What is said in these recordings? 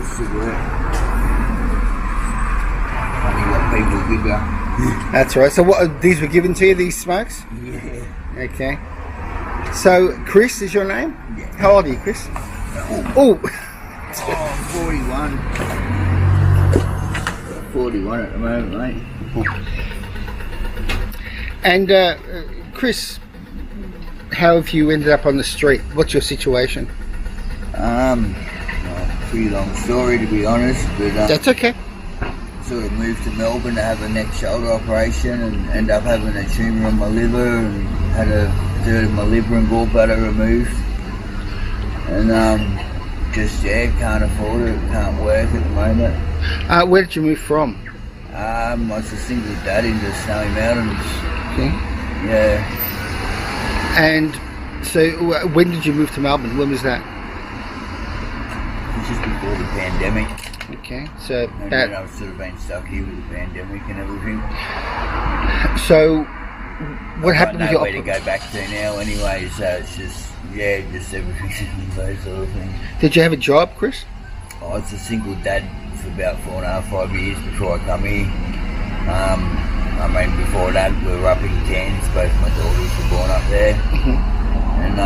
just to work. Funny what people give you. That's right. So what, these were given to you, these smokes? Yeah. Okay. So, Chris is your name? Yeah. How old are you, Chris? Oh! 41. 41 at the moment, mate. And Chris, how have you ended up on the street? What's your situation? Well, pretty long story to be honest, but That's okay. sort of moved to Melbourne to have a neck shoulder operation and ended up having a tumour on my liver and had a third of my liver and gallbladder removed. And can't afford it, can't work at the moment. Where did you move from? I was a single dad in the Snowy Mountains. Okay. Yeah. And so when did you move to Melbourne? When was that? Just before the pandemic. Okay, so And then I've sort of been stuck here with the pandemic and everything. so what happened with I your don't know where to go back to now anyway, so it's just everything, those sort of things. Did you have a job, Chris? I was a single dad for about 4.5, 5 years before I come here. Before that we were up in Cairns, both my daughters were born up there. And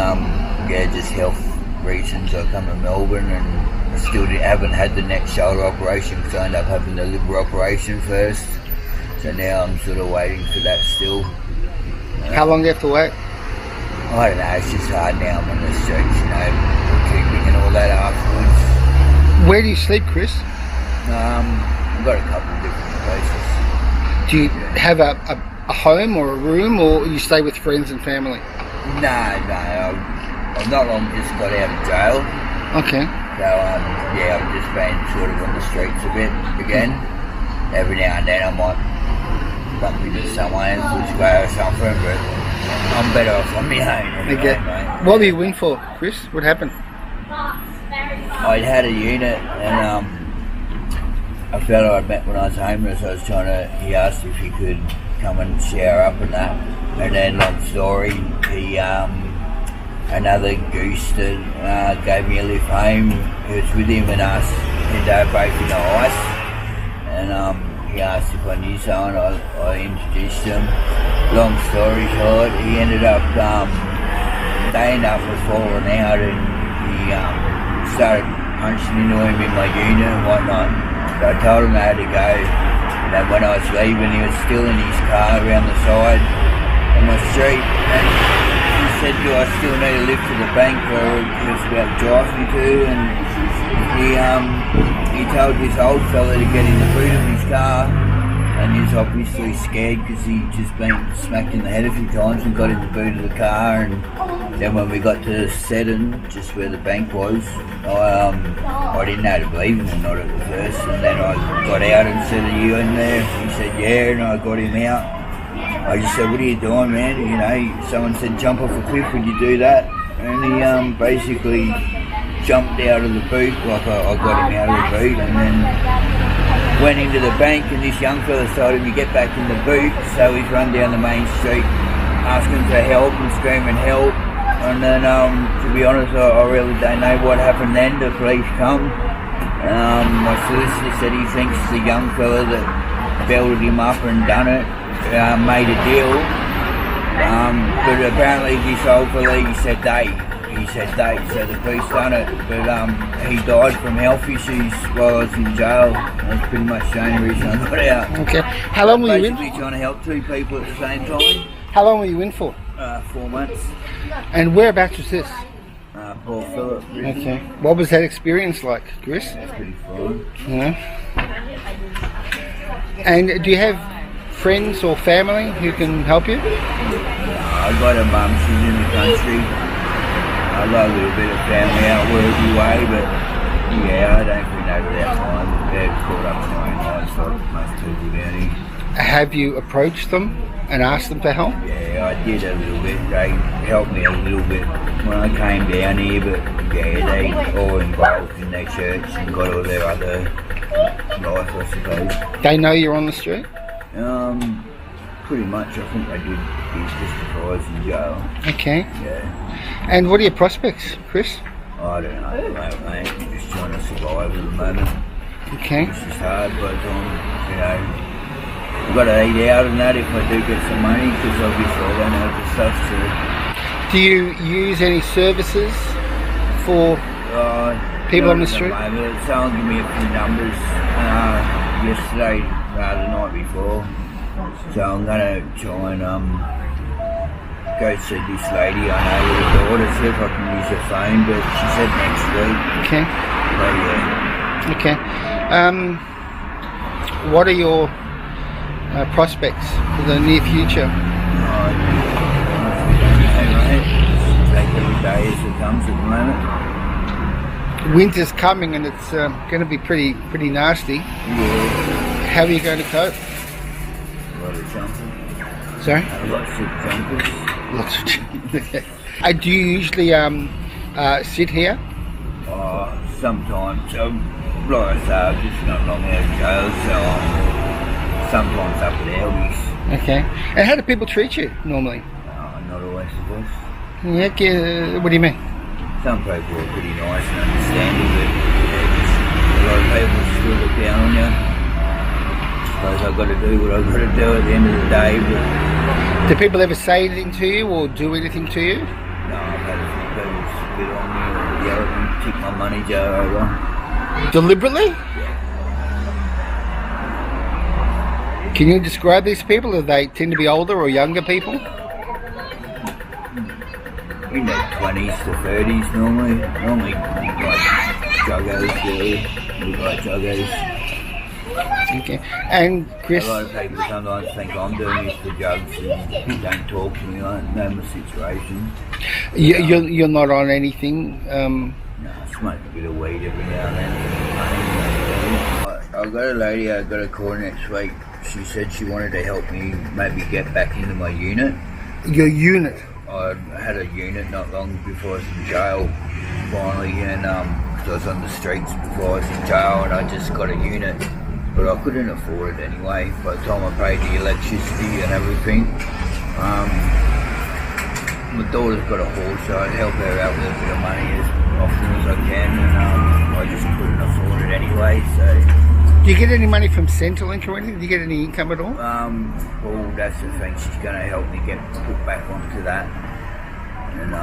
just health reasons I come to Melbourne and I still haven't had the neck shoulder operation because I ended up having the liver operation first. So now I'm sort of waiting for that still. How long do you have to wait? I don't know, it's just hard now. I'm on the streets, keeping and all that afterwards. Where do you sleep, Chris? I've got a couple of different places. Do you have a home or a room, or you stay with friends and family? No, I've not long just got out of jail. Okay. So, I've just been sort of on the streets a bit again. Every now and then I might bump into someone in Footscray or something, but I'm better off on my own. Okay. Mate. What were you in for, Chris? What happened? I'd had a unit and a fellow I'd met when I was homeless, he asked if he could come and shower up and that. And then, long story, another goose that gave me a lift home, who was with him and asked if they're both in the ice. And he asked if I knew someone, I introduced him. Long story short, they ended up falling out and he started punching into him in my unit and whatnot. So I told him I had to go. And then when I was leaving, he was still in his car around the side on my street. And he said, do I still need a lift to the bank where he was about to drive me to? And he told this old fella to get in the boot of his car. And he was obviously scared because he'd just been smacked in the head a few times and got in the boot of the car. And then when we got to Seddon, just where the bank was, I didn't know to believe him or not at the first. And then I got out and said, are you in there? He said, yeah, and I got him out. I just said, what are you doing, man? Someone said, jump off a cliff, would you do that? And he basically jumped out of the boot, like I got him out of the boot, and then went into the bank, and this young fella told him to get back in the boot, so he's run down the main street asking for help and screaming help. And then, to be honest, I really don't know what happened then. The police come. My solicitor said he thinks the young fella that belted him up and done it made a deal. But apparently this old fella, he said they, so the police done it. But he died from health issues while I was in jail. That's pretty much the only reason I got out. Okay. How long were you in? Basically trying to help two people at the same time. How long were you in for? 4 months. And whereabouts was this? Paul Phillip. Okay. What was that experience like, Chris? That's pretty fun. Yeah. And do you have friends or family who can help you? I got a mum, she's in the country. I got a little bit of family out working way, but yeah, I don't really know that time. They're caught up in their own lives like most people down here. Have you approached them and asked them to help? Yeah, I did a little bit. They helped me a little bit when I came down here, but yeah, they all involved in their church and got all their other life, I suppose. They know you're on the street? Pretty much. I think they did just before I was in jail. Okay. Yeah. And what are your prospects, Chris? I don't know, mate. Just trying to survive at the moment. Okay. It's just hard, but I've got to eat out and that if I do get some money, because obviously I don't have the stuff to. Do you use any services for people on the street? Someone gave me a few numbers yesterday, the night before. So I'm gonna try and go see this lady I know with her daughter, see if I can use her phone, but she said next week. Okay. So yeah. Okay. What are your prospects for the near future? Take every day as it comes at the moment. Winter's coming and it's going to be pretty nasty. Yeah. How are you going to cope? A lot of jumping. Sorry? Lots of jumpers. Lots of jumping. Do you usually sit here? Sometimes. Like I say, I'm just not long out of jail, so I'm sometimes up at Albies. Okay. And how do people treat you normally? Not always the best. Yeah, what do you mean? Some people are pretty nice and understanding, but a lot of people still look down on you. I suppose I've got to do what I've got to do at the end of the day, but... Do people ever say anything to you or do anything to you? No, I've had a few people spit on me or yell at me, kick my money jar over. Deliberately? Can you describe these people? Do they tend to be older or younger people? In their 20s to 30s normally. Normally big like juggos, really. Big like juggos. Okay. And Chris? A lot of people sometimes think I'm doing this for drugs and don't talk to me. I know my situation. You're not on anything? No, I smoke a bit of weed every now and then. I've got a lady I got to call next week. She said she wanted to help me maybe get back into my unit. Your unit? I had a unit not long before I was in jail, finally, and cause I was on the streets before I was in jail, and I just got a unit, but I couldn't afford it anyway. By the time I paid the electricity and everything, my daughter's got a horse, so I help her out with a bit of money as often as I can, and I just couldn't afford it anyway. So. Do you get any money from Centrelink or anything? Do you get any income at all? Well, that's the thing. She's going to help me get put back onto that, and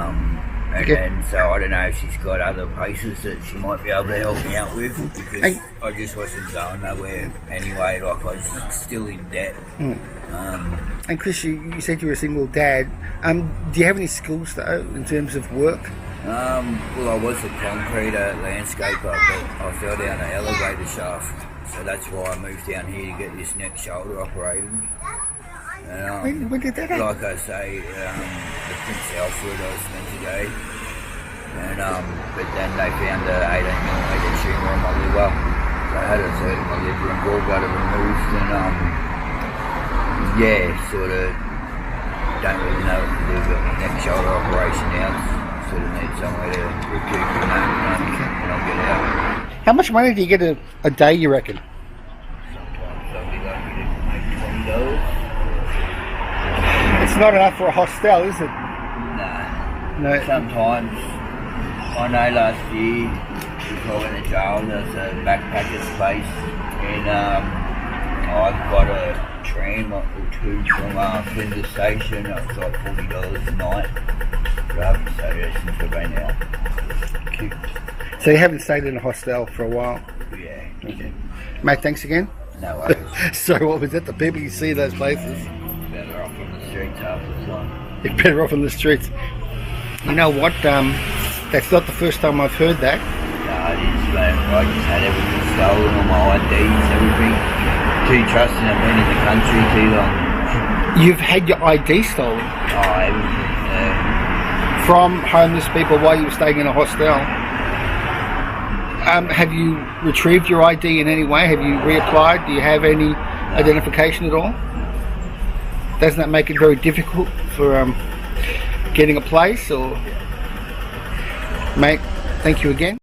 then so I don't know if she's got other places that she might be able to help me out with, because I just wasn't going nowhere anyway. Like I was still in debt. And Chris, you said you were a single dad. Do you have any skills though in terms of work? Well, I was a concreter landscaper, but I fell down an elevator shaft. So that's why I moved down here to get this neck shoulder operated. And, when did that happen? like I say, the Prince Alfred I was meant to go. And, but then they found an 18mm tumour on my liver. So I had a third of my liver and gallbladder removed, and yeah, sort of don't really know what to do with my neck shoulder operation now. Sort of need somewhere to recoup from that and I'll get out. How much money do you get a day, you reckon? Sometimes I'll be lucky to make $20. It's not enough for a hostel, is it? Nah. No. Sometimes. I know last year, before I went to jail, there was a backpacker's place, and I got a tram or two from Flinders Station. It was like $40 a night. So I haven't stayed there since I've been out. Cute. So you haven't stayed in a hostel for a while? Yeah. Okay. Mate, thanks again. No worries. So what was it? The people you see those places? Better off on the streets half the time. You're better off on the streets. You know what? That's not the first time I've heard that. No, I didn't, man. I just had everything stolen, all my IDs, everything. Too trusting, I've been in the country too long. You've had your ID stolen? Oh, everything, yeah. From homeless people while you were staying in a hostel? Have you retrieved your ID in any way? Have you reapplied? Do you have any identification at all? Doesn't that make it very difficult for getting a place? Or, mate, thank you again.